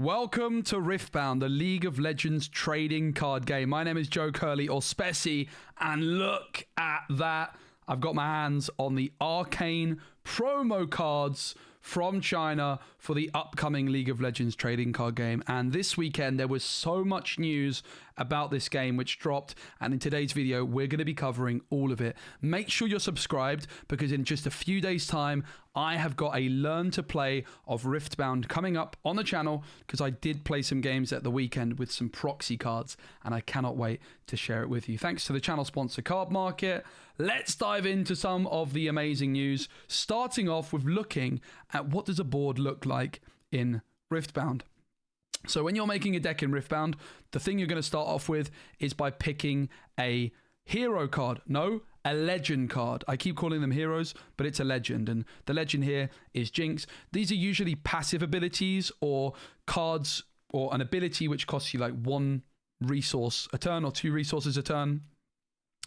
Welcome to Riftbound, the League of Legends trading card game. My name is Joe Curley, or Speci, and look at that. I've got my hands on the Arcane promo cards from China for the upcoming League of Legends trading card game. And this weekend, there was so much news about this game which dropped. And in today's video, we're going to be covering all of it. Make sure you're subscribed because in just a few days' time, I have got a Learn to Play of Riftbound coming up on the channel because I did play some games at the weekend with some proxy cards and I cannot wait to share it with you. Thanks to the channel sponsor Card Market. Let's dive into some of the amazing news, starting off with looking at what does a board look like in Riftbound. So when you're making a deck in Riftbound, the thing you're going to start off with is by picking a hero card. No, a legend card. I keep calling them heroes, but it's a legend. And the legend here is Jinx. These are usually passive abilities or cards or an ability which costs you like 1 resource a turn or 2 resources a turn.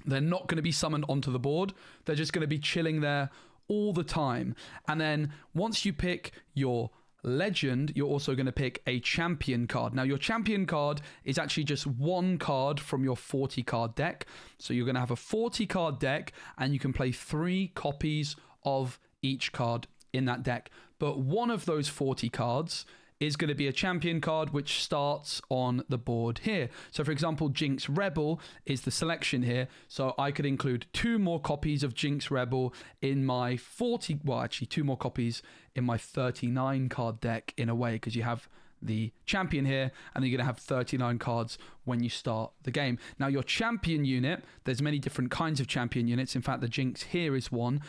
They're not going to be summoned onto the board. They're just going to be chilling there all the time. And then once you pick your legend, you're also going to pick a champion card. Now, your champion card is actually just 1 card from your 40 card deck. So you're going to have a 40 card deck and you can play 3 copies of each card in that deck. But one of those 40 cards is going to be a champion card which starts on the board here. So for example, Jinx Rebel is the selection here. So I could include 2 more copies of Jinx Rebel in my 40, well actually 2 more copies in my 39 card deck in a way, because you have the champion here and then you're going to have 39 cards when you start the game. Now your champion unit, there's many different kinds of champion units. In fact, the Jinx here is one.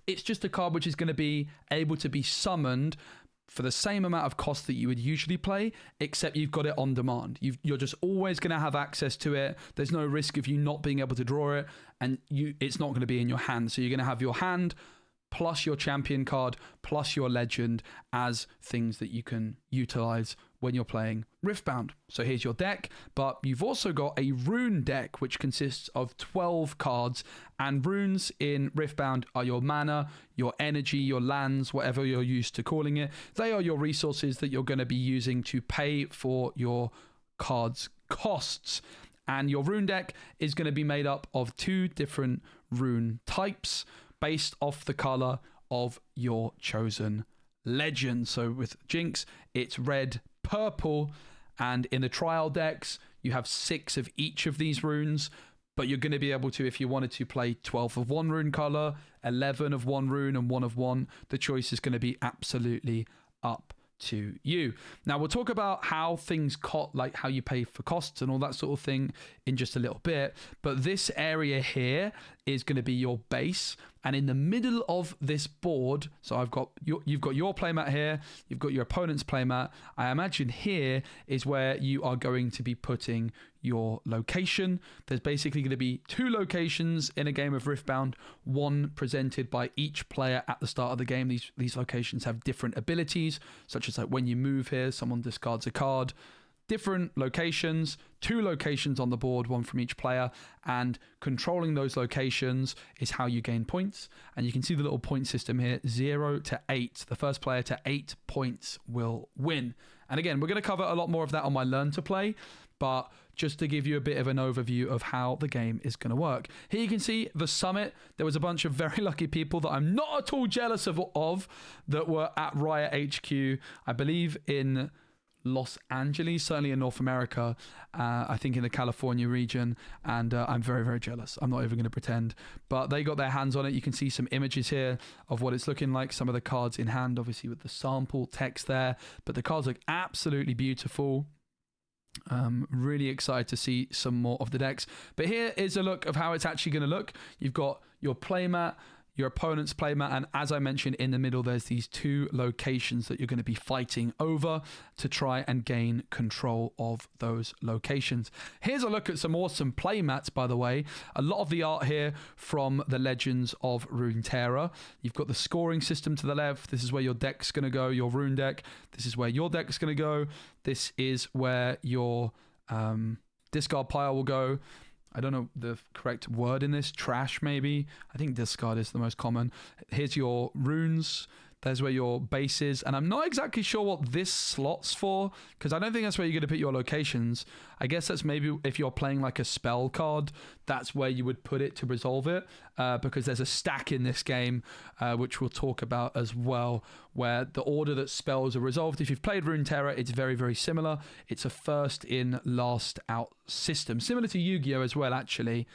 It's just a card which is going to be able to be summoned for the same amount of cost that you would usually play, except you've got it on demand. You're just always going to have access to it. There's no risk of you not being able to draw it, and it's not going to be in your hand. So you're going to have your hand plus your champion card plus your legend as things that you can utilize when you're playing Riftbound. So here's your deck, but you've also got a rune deck which consists of 12 cards, and runes in Riftbound are your mana, your energy, your lands, whatever you're used to calling it. They are your resources that you're going to be using to pay for your cards' costs. And your rune deck is going to be made up of 2 different rune types based off the color of your chosen legend. So with Jinx, it's red, purple, and in the trial decks, you have 6 of each of these runes, but you're going to be able to, if you wanted to, play 12 of one rune color, 11 of one rune, and 1 of one. The choice is going to be absolutely up to you. Now we'll talk about how things like how you pay for costs and all that sort of thing in just a little bit, but this area here is going to be your base, and in the middle of this board, so you've got your playmat here, you've got your opponent's playmat. I imagine here is where you are going to be putting your location. There's basically going to be 2 locations in a game of Riftbound, 1 presented by each player at the start of the game. These locations have different abilities, such as like when you move here, someone discards a card. Different locations, 2 locations on the board, 1 from each player, and controlling those locations is how you gain points. And you can see the little point system here, 0 to 8. The first player to 8 points will win. And again, we're going to cover a lot more of that on my Learn to Play, but just to give you a bit of an overview of how the game is going to work. Here you can see the summit. There was a bunch of very lucky people that I'm not at all jealous of that were at Riot HQ, I believe in Los Angeles, certainly in North America, I think in the California region, and I'm very, very jealous. I'm not even going to pretend, but they got their hands on it. You can see some images here of what it's looking like, some of the cards in hand, obviously with the sample text there, but the cards look absolutely beautiful. Really excited to see some more of the decks, but here is a look of how it's actually going to look. You've got your playmat, your opponent's playmat, and as I mentioned, in the middle there's these 2 locations that you're going to be fighting over to try and gain control of those locations. Here's a look at some awesome playmats, by the way. A lot of the art here from the Legends of Runeterra. You've got the scoring system to the left. This is where your deck's going to go, your rune deck. This is where your deck's going to go. This is where your discard pile will go. I don't know the correct word in this, trash maybe. I think discard is the most common. Here's your runes. There's where your base is. And I'm not exactly sure what this slot's for, because I don't think that's where you're going to put your locations. I guess that's maybe if you're playing like a spell card, that's where you would put it to resolve it, because there's a stack in this game, which we'll talk about as well, where the order that spells are resolved. If you've played Runeterra, it's very, very similar. It's a first in, last out system, similar to Yu-Gi-Oh as well, actually.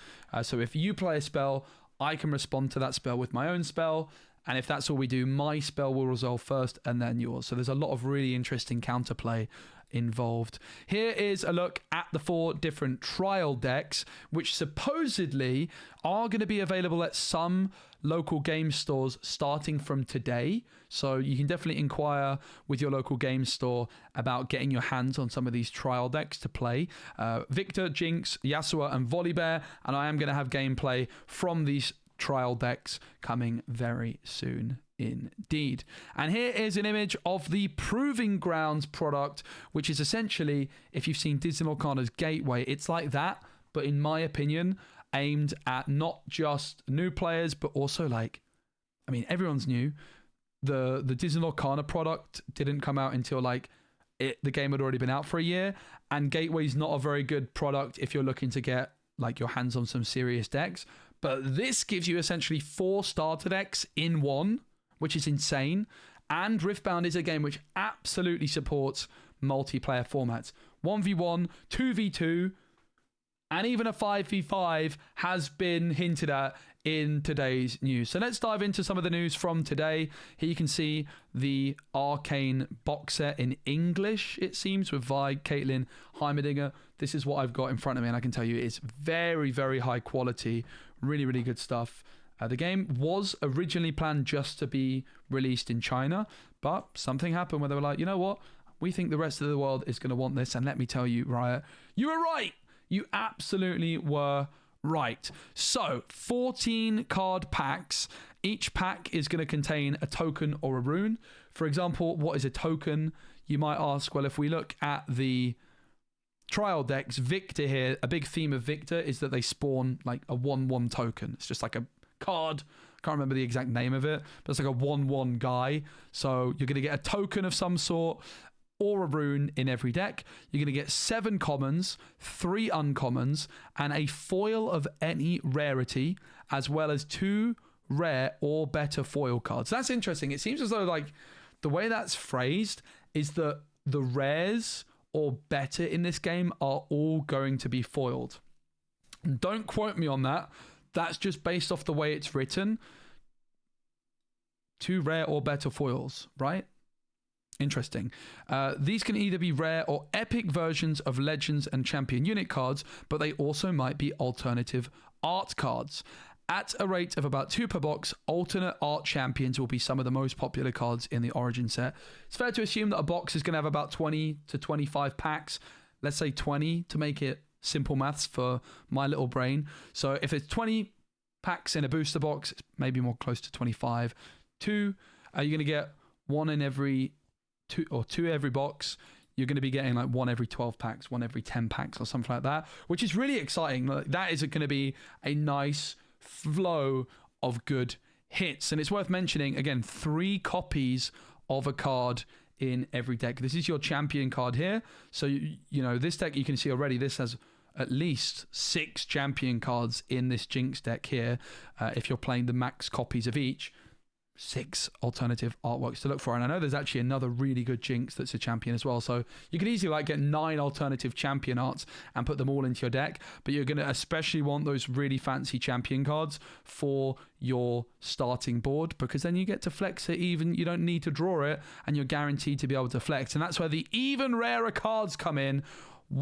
So if you play a spell, I can respond to that spell with my own spell. And if that's all we do, my spell will resolve first and then yours. So there's a lot of really interesting counterplay involved. Here is a look at the 4 different trial decks, which supposedly are going to be available at some local game stores starting from today. So you can definitely inquire with your local game store about getting your hands on some of these trial decks to play. Victor, Jinx, Yasuo, and Volibear. And I am going to have gameplay from these trial decks coming very soon indeed. And here is an image of the Proving Grounds product, which is essentially, if you've seen Disney Arcana's Gateway, it's like that, but in my opinion, aimed at not just new players, but also like, I mean, everyone's new. The Disney Arcana product didn't come out until like the game had already been out for a year, and Gateway's not a very good product if you're looking to get like your hands on some serious decks. But this gives you essentially 4 starter decks in one, which is insane. And Riftbound is a game which absolutely supports multiplayer formats. 1v1, 2v2, and even a 5v5 has been hinted at in today's news. So let's dive into some of the news from today. Here you can see the Arcane Box Set in English, it seems, with Vi, Caitlin, Heimerdinger. This is what I've got in front of me, and I can tell you it's very, very high quality. Really, really good stuff. The game was originally planned just to be released in China, but something happened where they were like, you know what? We think the rest of the world is going to want this. And let me tell you, Riot, you were right. You absolutely were right. So 14 card packs. Each pack is going to contain a token or a rune. For example, what is a token? You might ask, well, if we look at the trial decks, Victor here, a big theme of Victor is that they spawn like a 1/1 token. It's just like a card. Can't remember the exact name of it, but it's like a 1/1 guy. So you're going to get a token of some sort or a rune in every deck. You're going to get 7 commons, 3 uncommons, and a foil of any rarity, as well as 2 rare or better foil cards. That's interesting. It seems as though like the way that's phrased is that the rares or better in this game are all going to be foiled. Don't quote me on that. That's just based off the way it's written. 2 rare or better foils, right? Interesting. These can either be rare or epic versions of Legends and Champion unit cards, but they also might be alternative art cards. At a rate of about 2 per box, alternate art champions will be some of the most popular cards in the Origin set. It's fair to assume that a box is going to have about 20 to 25 packs. Let's say 20 to make it simple maths for my little brain. So if it's 20 packs in a booster box, it's maybe more close to 25. 2, you're going to get 1 in every 2 or 2 every box. You're going to be getting like 1 every 12 packs, 1 every 10 packs or something like that, which is really exciting. Like, that is going to be a nice flow of good hits. And it's worth mentioning, again, 3 copies of a card in every deck. This is your champion card here. So, you know, this deck you can see already, this has at least 6 champion cards in this Jinx deck here. If you're playing the max copies of each, 6 alternative artworks to look for. And I know there's actually another really good Jinx that's a champion as well. So you could easily like get 9 alternative champion arts and put them all into your deck. But you're going to especially want those really fancy champion cards for your starting board, because then you get to flex it even. You don't need to draw it and you're guaranteed to be able to flex. And that's where the even rarer cards come in.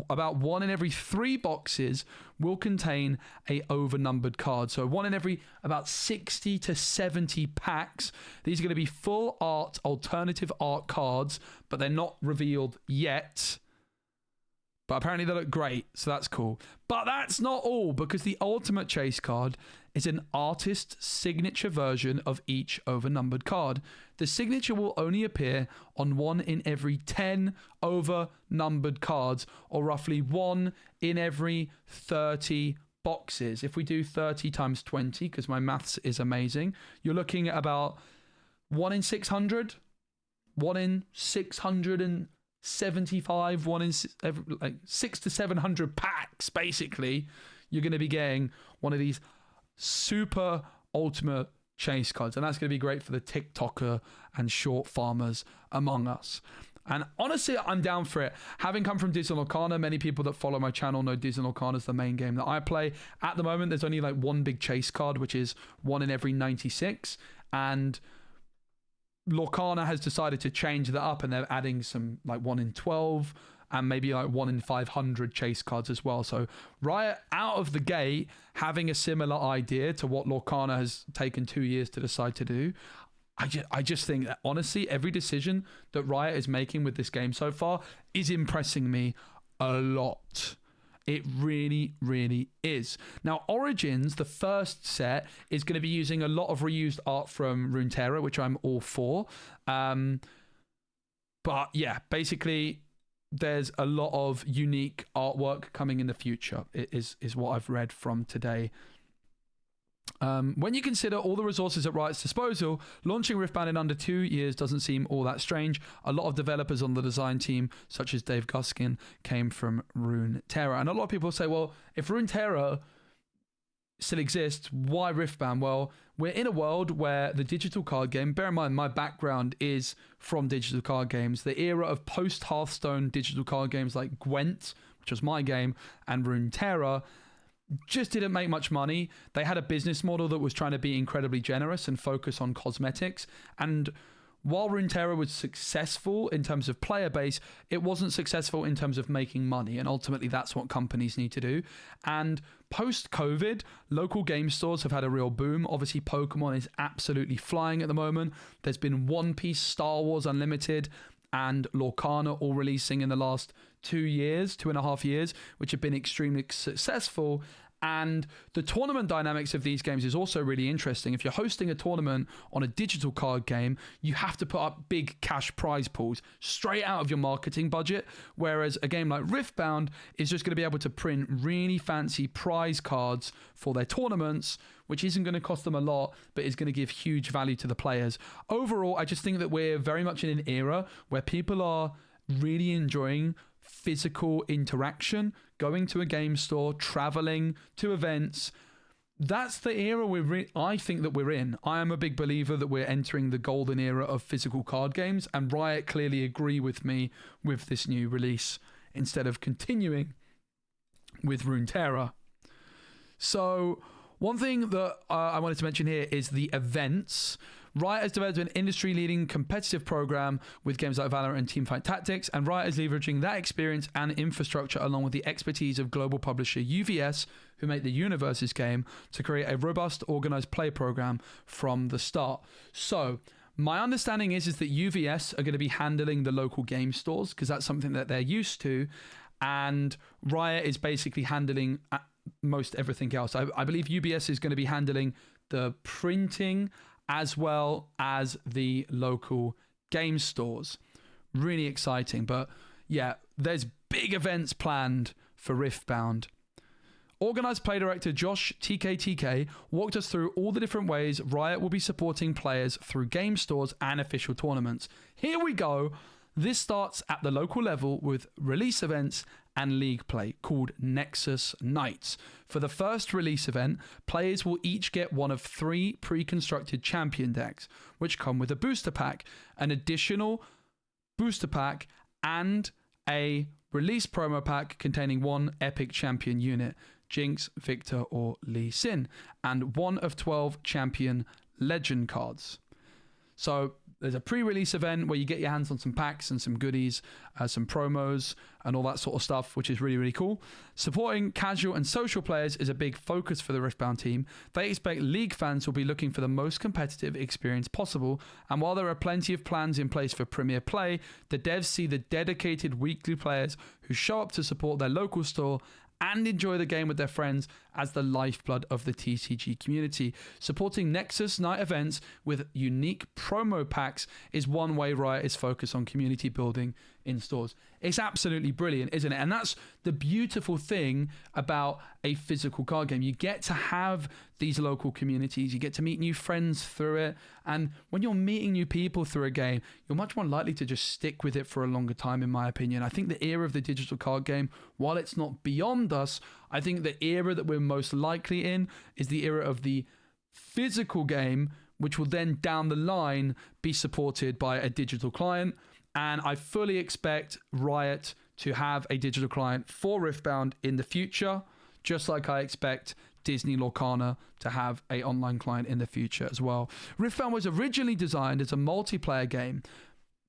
About 1 in every 3 boxes will contain a overnumbered card. So 1 in every about 60 to 70 packs. These are going to be full art, alternative art cards, but they're not revealed yet. But apparently they look great, so that's cool. But that's not all, because the Ultimate Chase card is an artist signature version of each overnumbered card. The signature will only appear on 1 in every 10 overnumbered cards, or roughly 1 in every 30 boxes. If we do 30 times 20, because my maths is amazing, you're looking at about 1 in 600, 1 in 675, 1 in like 600 to 700 packs, basically, you're going to be getting one of these super ultimate chase cards. And that's going to be great for the TikToker and short farmers among us. And honestly, I'm down for it. Having come from Digital Arcana, many people that follow my channel know Digital Arcana is the main game that I play. At the moment, there's only like one big chase card, which is 1 in every 96. And Lorcana has decided to change that up, and they're adding some like 1 in 12 and maybe like 1 in 500 chase cards as well. So Riot out of the gate having a similar idea to what Lorcana has taken 2 years to decide to do. I just think that honestly, every decision that Riot is making with this game so far is impressing me a lot. It really, really is. Now, Origins, the first set, is going to be using a lot of reused art from Runeterra, which I'm all for. But yeah, basically, there's a lot of unique artwork coming in the future, is what I've read from today. When you consider all the resources at Riot's disposal, launching Riftbound in under 2 years doesn't seem all that strange. A lot of developers on the design team, such as Dave Guskin, came from Runeterra. And a lot of people say, well, if Runeterra still exists, why Riftbound? Well, we're in a world where the digital card game, bear in mind my background is from digital card games, the era of post-Hearthstone digital card games like Gwent, which was my game, and Runeterra, just didn't make much money. They had a business model that was trying to be incredibly generous and focus on cosmetics. And while Runeterra was successful in terms of player base, it wasn't successful in terms of making money. And ultimately, that's what companies need to do. And post-COVID, local game stores have had a real boom. Obviously, Pokemon is absolutely flying at the moment. There's been One Piece, Star Wars Unlimited, and Lorcana all releasing in the last 2.5 years, which have been extremely successful. And the tournament dynamics of these games is also really interesting. If you're hosting a tournament on a digital card game, you have to put up big cash prize pools straight out of your marketing budget. Whereas a game like Riftbound is just going to be able to print really fancy prize cards for their tournaments, which isn't going to cost them a lot, but is going to give huge value to the players. Overall, I just think that we're very much in an era where people are really enjoying physical interaction, going to a game store, traveling to events. That's the era I think that we're in. I am a big believer that we're entering the golden era of physical card games, and Riot clearly agree with me with this new release instead of continuing with Runeterra. So one thing that I wanted to mention here is the events. Riot has developed an industry-leading competitive program with games like Valorant and Teamfight Tactics, and Riot is leveraging that experience and infrastructure along with the expertise of global publisher UVS, who make the Universes game, to create a robust, organized play program from the start. So my understanding is that UVS are going to be handling the local game stores because that's something that they're used to, and Riot is basically handling most everything else. I believe UBS is going to be handling the printing as well as the local game stores. Really exciting. But yeah, there's big events planned for Riftbound. Organized play director Josh TKTK walked us through all the different ways Riot will be supporting players through game stores and official tournaments. Here we go. This starts at the local level with release events and league play called Nexus Nights. For the first release event, players will each get one of 3 pre-constructed champion decks, which come with a booster pack, an additional booster pack, and a release promo pack containing 1 epic champion unit, Jinx, Victor, or Lee Sin, and 1 of 12 champion legend cards. So there's a pre-release event where you get your hands on some packs and some goodies, some promos and all that sort of stuff, which is really, really cool. Supporting casual and social players is a big focus for the Riftbound team. They expect League fans will be looking for the most competitive experience possible. And while there are plenty of plans in place for Premier Play, the devs see the dedicated weekly players who show up to support their local store and enjoy the game with their friends as the lifeblood of the TCG community. Supporting Nexus Night events with unique promo packs is one way Riot is focused on community building in stores. It's absolutely brilliant, isn't it? And that's the beautiful thing about a physical card game. You get to have these local communities. You get to meet new friends through it. And when you're meeting new people through a game, you're much more likely to just stick with it for a longer time, in my opinion. I think the era of the digital card game, while it's not beyond us, I think the era that we're most likely in is the era of the physical game, which will then down the line be supported by a digital client. And I fully expect Riot to have a digital client for Riftbound in the future, just like I expect Disney Lorcana to have a online client in the future as well. Riftbound was originally designed as a multiplayer game,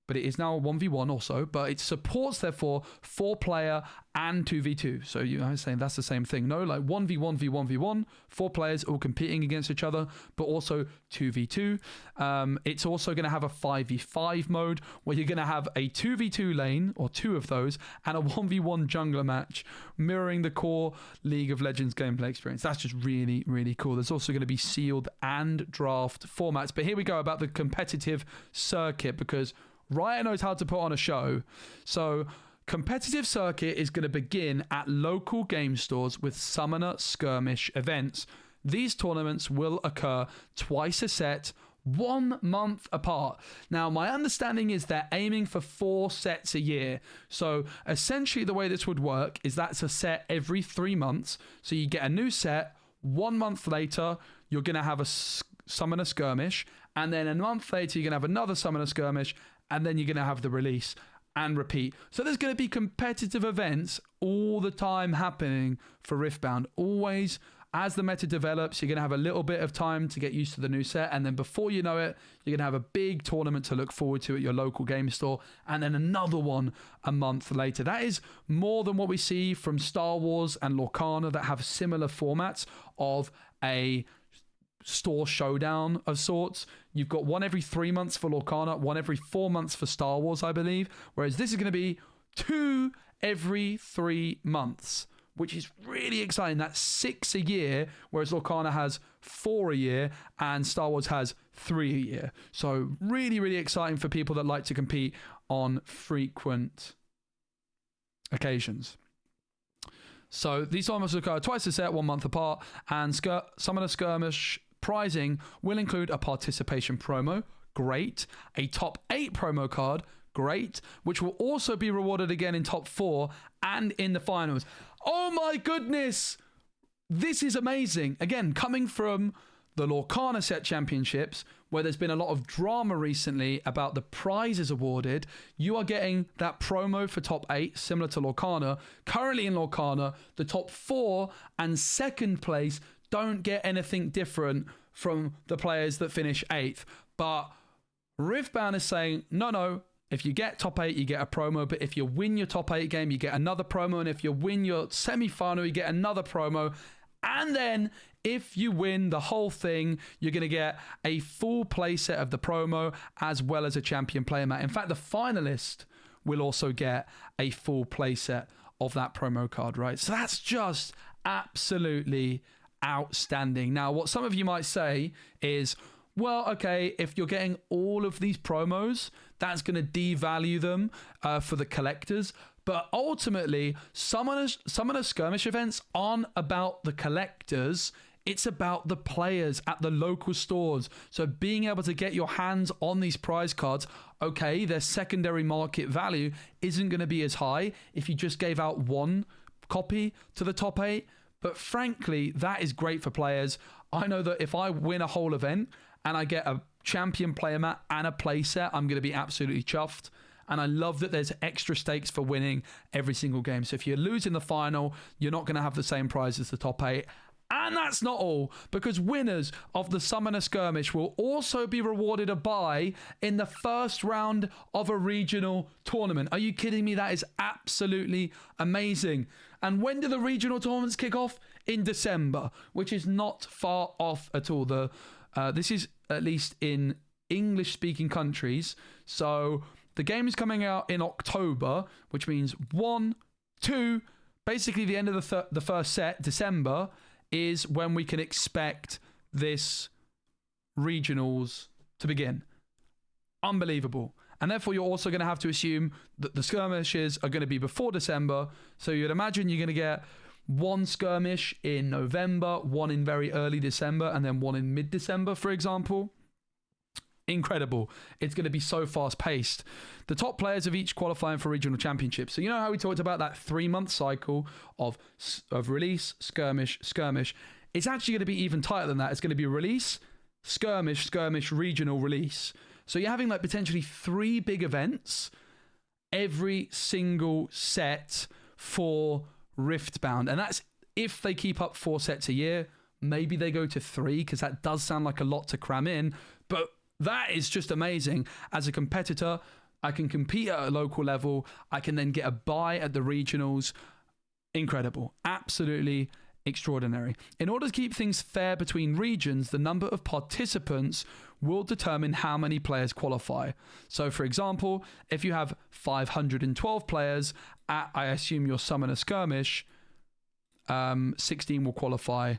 but it is now a 1v1 also, but it supports, therefore, 4-player and 2v2. So I was saying that's the same thing. No, like 1v1v1v1, 4 players all competing against each other, but also 2v2. It's also going to have a 5v5 mode where you're going to have a 2v2 lane, or 2 of those, and a 1v1 jungler match, mirroring the core League of Legends gameplay experience. That's just really, really cool. There's also going to be sealed and draft formats. But here we go about the competitive circuit, because Riot knows how to put on a show. So competitive circuit is going to begin at local game stores with summoner skirmish events. These tournaments will occur twice a set, 1 month apart. Now, my understanding is they're aiming for 4 sets a year. So essentially the way this would work is that's a set every 3 months. So you get a new set, 1 month later, you're going to have a summoner skirmish. And then a month later, you're going to have another summoner skirmish. And then you're going to have the release and repeat. So there's going to be competitive events all the time happening for Riftbound. Always, as the meta develops, you're going to have a little bit of time to get used to the new set. And then before you know it, you're going to have a big tournament to look forward to at your local game store. And then another one a month later. That is more than what we see from Star Wars and Lorcana that have similar formats of a store showdown of sorts. You've got one every 3 months for Lorcana, one every 4 months for Star Wars, I believe. Whereas this is going to be 2 every 3 months, which is really exciting. That's 6 a year, whereas Lorcana has 4 a year and Star Wars has 3 a year. So really, really exciting for people that like to compete on frequent occasions. So these tournaments will occur twice a set, 1 month apart, and Summoner Skirmish prizing will include a participation promo, great, a top 8 promo card, great, which will also be rewarded again in top 4 and in the finals. Oh my goodness! This is amazing. Again, coming from the Lorcana Set Championships, where there's been a lot of drama recently about the prizes awarded, you are getting that promo for top 8, similar to Lorcana. Currently in Lorcana, the top 4 and second place don't get anything different from the players that finish 8th. But Riftbound is saying, no, if you get top 8, you get a promo. But if you win your top 8 game, you get another promo. And if you win your semi-final, you get another promo. And then if you win the whole thing, you're going to get a full playset of the promo as well as a champion playmat. In fact, the finalist will also get a full playset of that promo card, right? So that's just absolutely outstanding. Now, what some of you might say is, well, okay, if you're getting all of these promos, that's going to devalue them for the collectors. But ultimately, Summoner Skirmish events aren't about the collectors. It's about the players at the local stores. So being able to get your hands on these prize cards, okay, their secondary market value isn't going to be as high if you just gave out one copy to the top 8. But frankly, that is great for players. I know that if I win a whole event and I get a champion player mat and a playset, I'm going to be absolutely chuffed. And I love that there's extra stakes for winning every single game. So if you lose in the final, you're not going to have the same prize as the top 8. And that's not all, because winners of the Summoner Skirmish will also be rewarded a bye in the first round of a regional tournament. Are you kidding me? That is absolutely amazing. And when do the regional tournaments kick off? In December, which is not far off at all. This is at least in English-speaking countries. So the game is coming out in October, which means 1, 2, basically the end of the first set, December, is when we can expect this regionals to begin. Unbelievable. And therefore, you're also going to have to assume that the skirmishes are going to be before December. So you'd imagine you're going to get one skirmish in November, one in very early December, and then one in mid-December, for example. Incredible. It's going to be so fast-paced. The top players of each qualifying for regional championships. So you know how we talked about that 3-month cycle of release, skirmish, skirmish? It's actually going to be even tighter than that. It's going to be release, skirmish, skirmish, regional, release. So you're having like potentially 3 big events every single set for Riftbound. And that's if they keep up 4 sets a year. Maybe they go to 3, because that does sound like a lot to cram in. But that is just amazing. As a competitor, I can compete at a local level. I can then get a buy at the regionals. Incredible. Absolutely extraordinary. In order to keep things fair between regions, the number of participants will determine how many players qualify. So, for example, if you have 512 players at, I assume, your Summoner Skirmish, 16 will qualify.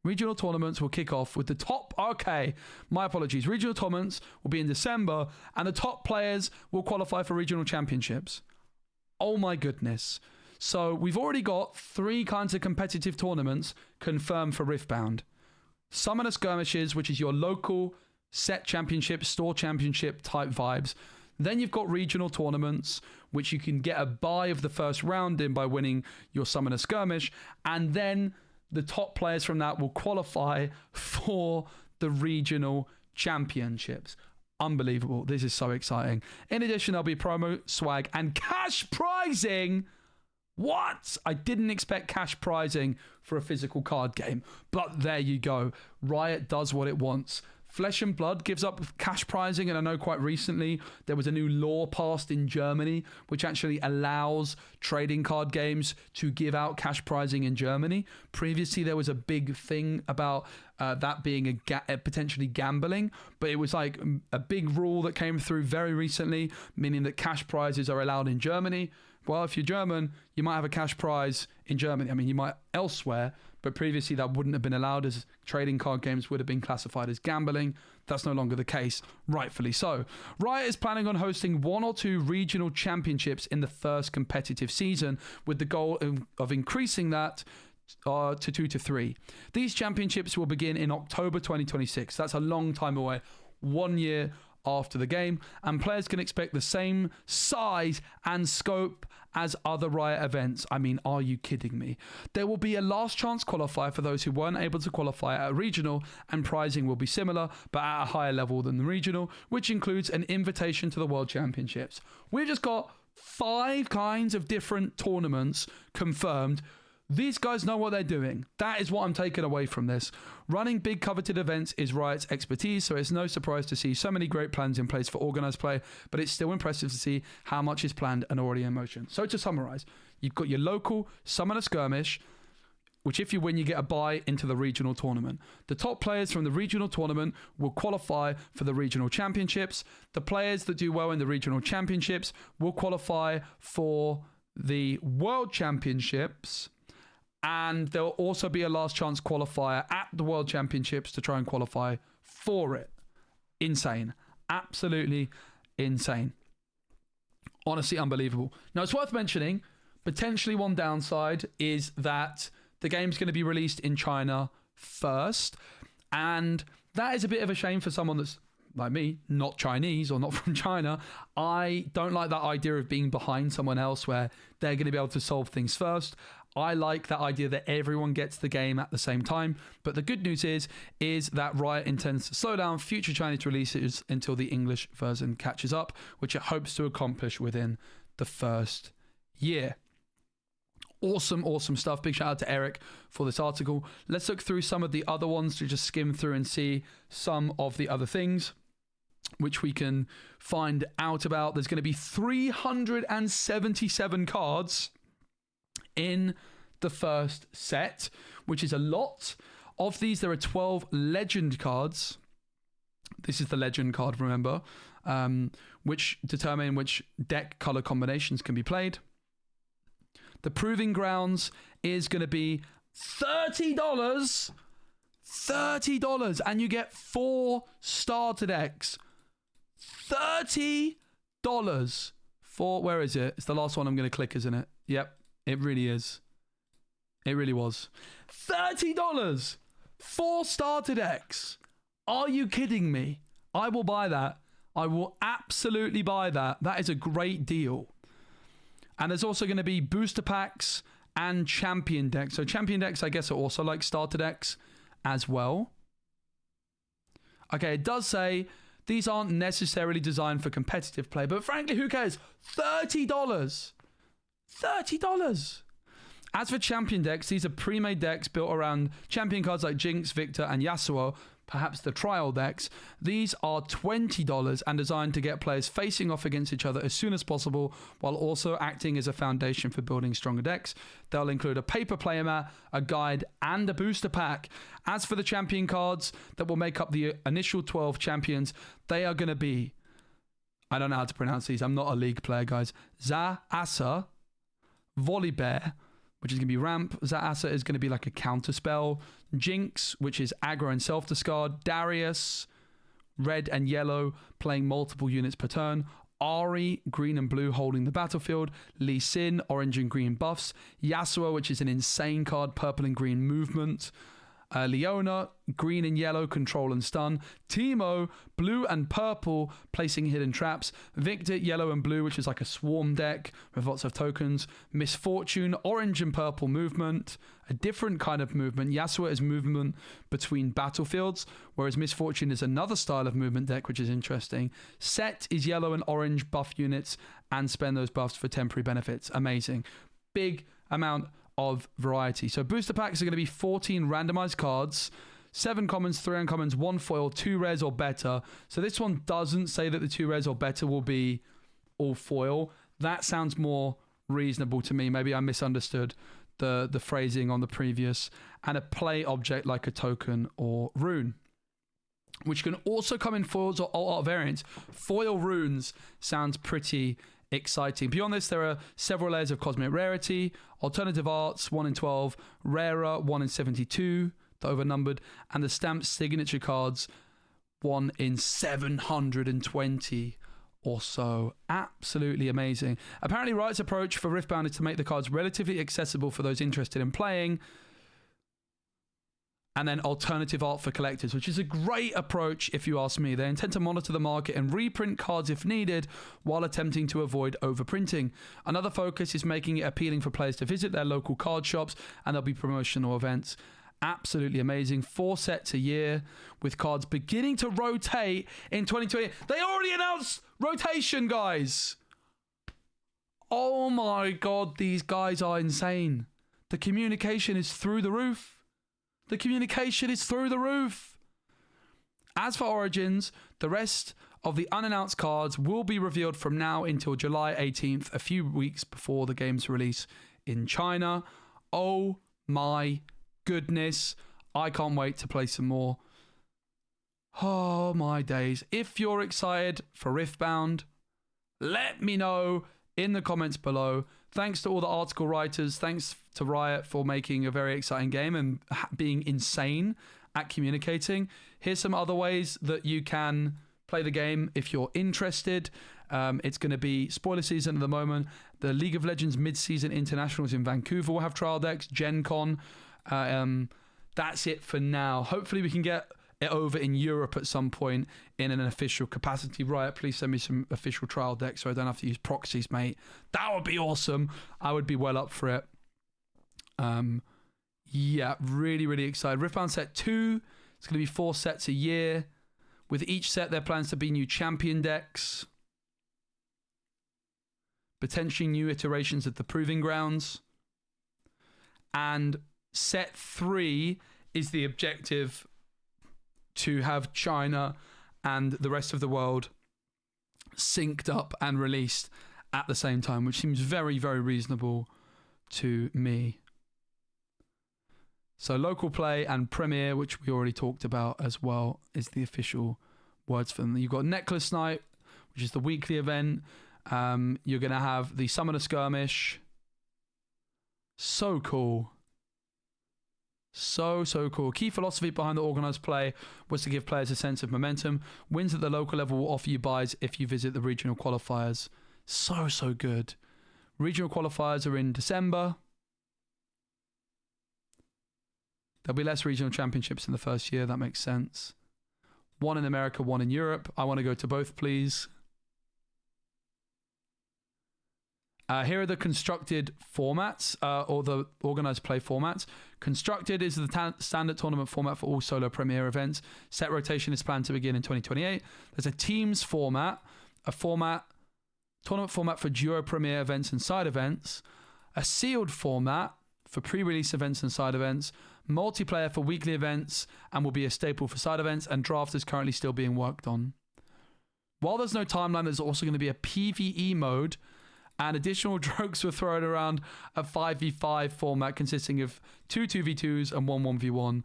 Regional tournaments will kick off with the top... Okay, my apologies. Regional tournaments will be in December, and the top players will qualify for regional championships. Oh my goodness. So we've already got 3 kinds of competitive tournaments confirmed for Riftbound. Summoner Skirmishes, which is your local set championship, store championship type vibes. Then you've got regional tournaments, which you can get a buy of the first round in by winning your Summoner Skirmish. And then the top players from that will qualify for the regional championships. Unbelievable. This is so exciting. In addition, there'll be promo, swag, and cash prizing. What? I didn't expect cash prizing for a physical card game, but there you go. Riot does what it wants. Flesh and Blood gives up cash prizing, and I know quite recently there was a new law passed in Germany which actually allows trading card games to give out cash prizing in Germany. Previously, there was a big thing about that being potentially gambling, but it was like a big rule that came through very recently, meaning that cash prizes are allowed in Germany. Well, if you're German, you might have a cash prize in Germany. I mean, you might elsewhere, but previously that wouldn't have been allowed, as trading card games would have been classified as gambling. That's no longer the case, rightfully so. Riot is planning on hosting 1 or 2 regional championships in the first competitive season, with the goal of increasing that to 2 to 3. These championships will begin in October 2026. That's a long time away, 1 year after the game, and players can expect the same size and scope as other Riot events. I mean, are you kidding me? There will be a last chance qualifier for those who weren't able to qualify at a regional, and pricing will be similar but at a higher level than the regional, which includes an invitation to the World Championships. We've just got 5 kinds of different tournaments confirmed. These guys know what they're doing. That is what I'm taking away from this. Running big coveted events is Riot's expertise, so it's no surprise to see so many great plans in place for organised play, but it's still impressive to see how much is planned and already in motion. So to summarise, you've got your local Summoner Skirmish, which if you win, you get a buy into the regional tournament. The top players from the regional tournament will qualify for the regional championships. The players that do well in the regional championships will qualify for the World Championships. And there will also be a last chance qualifier at the World Championships to try and qualify for it. Insane. Absolutely insane. Honestly, unbelievable. Now, it's worth mentioning, potentially one downside is that the game's going to be released in China first. And that is a bit of a shame for someone that's, like me, not Chinese or not from China. I don't like that idea of being behind someone else where they're going to be able to solve things first. I like that idea that everyone gets the game at the same time. But the good news is that Riot intends to slow down future Chinese releases until the English version catches up, which it hopes to accomplish within the first year. Awesome, awesome stuff. Big shout out to Eric for this article. Let's look through some of the other ones to just skim through and see some of the other things which we can find out about. There's going to be 377 cards in the first set, which is a lot. Of these, there are 12 legend cards. This is the legend card, remember, which determine which deck color combinations can be played. The Proving Grounds is going to be $30. $30 and you get 4 starter decks. $30 for, where is it? It's the last one I'm going to click, isn't it? Yep, it really is. It really was. $30 4 starter decks. Are you kidding me? I will buy that. I will absolutely buy that. That is a great deal. And there's also going to be booster packs and champion decks. So champion decks, I guess, are also like starter decks as well. Okay, it does say these aren't necessarily designed for competitive play, but frankly, who cares? $30. $30. As for champion decks, these are pre-made decks built around champion cards like Jinx, Victor, and Yasuo, perhaps the trial decks. These are $20 and designed to get players facing off against each other as soon as possible, while also acting as a foundation for building stronger decks. They'll include a paper playmat, a guide, and a booster pack. As for the champion cards that will make up the initial 12 champions, they are going to be, I don't know how to pronounce these, I'm not a League player, guys. Zaasa, Volibear, which is going to be ramp. Zaasa is going to be like a counter spell. Jinx, which is aggro and self-discard. Darius, red and yellow, playing multiple units per turn. Ari, green and blue, holding the battlefield. Lee Sin, orange and green buffs. Yasuo, which is an insane card, purple and green movement. Leona, green and yellow, control and stun. Teemo, blue and purple, placing hidden traps. Victor, yellow and blue, which is like a swarm deck with lots of tokens. Misfortune, orange and purple movement. A different kind of movement. Yasuo is movement between battlefields, whereas Misfortune is another style of movement deck, which is interesting. Set is yellow and orange buff units and spend those buffs for temporary benefits. Amazing. Big amount of variety. So booster packs are going to be 14 randomized cards, 7 commons, 3 uncommons, 1 foil, 2 rares or better. So this one doesn't say that the 2 rares or better will be all foil. That sounds more reasonable to me. Maybe I misunderstood the phrasing on the previous. And a play object like a token or rune, which can also come in foils or alt art variants. Foil runes sounds pretty exciting. Beyond this, there are several layers of cosmic rarity, alternative arts 1 in 12, rarer 1 in 72, the overnumbered, and the stamped signature cards 1 in 720 or so. Absolutely amazing. Apparently, Riot's approach for Riftbound is to make the cards relatively accessible for those interested in playing, and then alternative art for collectors, which is a great approach if you ask me. They intend to monitor the market and reprint cards if needed while attempting to avoid overprinting. Another focus is making it appealing for players to visit their local card shops, and there'll be promotional events. Absolutely amazing. 4 sets a year with cards beginning to rotate in 2020. They already announced rotation, guys. Oh my God, these guys are insane. The communication is through the roof. The communication is through the roof. As for Origins, the rest of the unannounced cards will be revealed from now until July 18th, a few weeks before the game's release in China. Oh my goodness. I can't wait to play some more. Oh my days. If you're excited for Riftbound, let me know in the comments below. Thanks to all the article writers. Thanks to Riot for making a very exciting game and being insane at communicating. Here's some other ways that you can play the game if you're interested. It's going to be spoiler season at the moment. The League of Legends mid-season internationals in Vancouver will have trial decks. Gen Con. That's it for now. Hopefully we can get it over in Europe at some point in an official capacity. Riot, please send me some official trial decks so I don't have to use proxies, mate. That would be awesome. I would be well up for it. Yeah, really, really excited. Riftbound Set 2. It's going to be 4 sets a year. With each set, there plans to be new champion decks. Potentially new iterations of the Proving Grounds. And set 3 is the objective to have China and the rest of the world synced up and released at the same time, which seems very, very reasonable to me. So local play and premiere, which we already talked about as well, is the official words for them. You've got Necklace Night, which is the weekly event. You're going to have the Summoner Skirmish. So cool. So cool. Key philosophy behind the organized play was to give players a sense of momentum. Wins at the local level will offer you buys if you visit the regional qualifiers. So good. Regional qualifiers are in December. There'll be less regional championships in the first year. That makes sense. One in America, one in Europe. I want to go to both, please. Here are the constructed formats, or the organized play formats. Constructed is the standard tournament format for all solo premier events. Set rotation is planned to begin in 2028. There's a teams format, tournament format for duo premier events and side events, a sealed format for pre-release events and side events, multiplayer for weekly events and will be a staple for side events, and draft is currently still being worked on. While there's no timeline, there's also going to be a PvE mode, and additional jokes were thrown around a 5v5 format consisting of 2 2v2s and 1 1v1,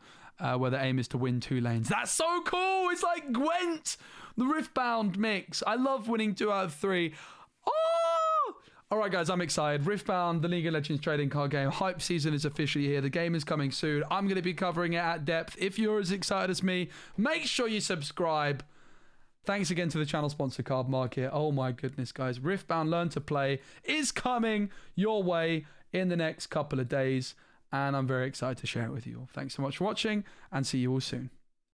where the aim is to win 2 lanes. That's so cool! It's like Gwent, the Riftbound mix. I love winning 2 out of 3. Oh! Alright guys, I'm excited. Riftbound, the League of Legends trading card game. Hype season is officially here. The game is coming soon. I'm going to be covering it at depth. If you're as excited as me, make sure you subscribe. Thanks again to the channel sponsor, Card Market. Oh my goodness, guys. Riftbound Learn to Play is coming your way in the next couple of days, and I'm very excited to share it with you all. Thanks so much for watching, and see you all soon.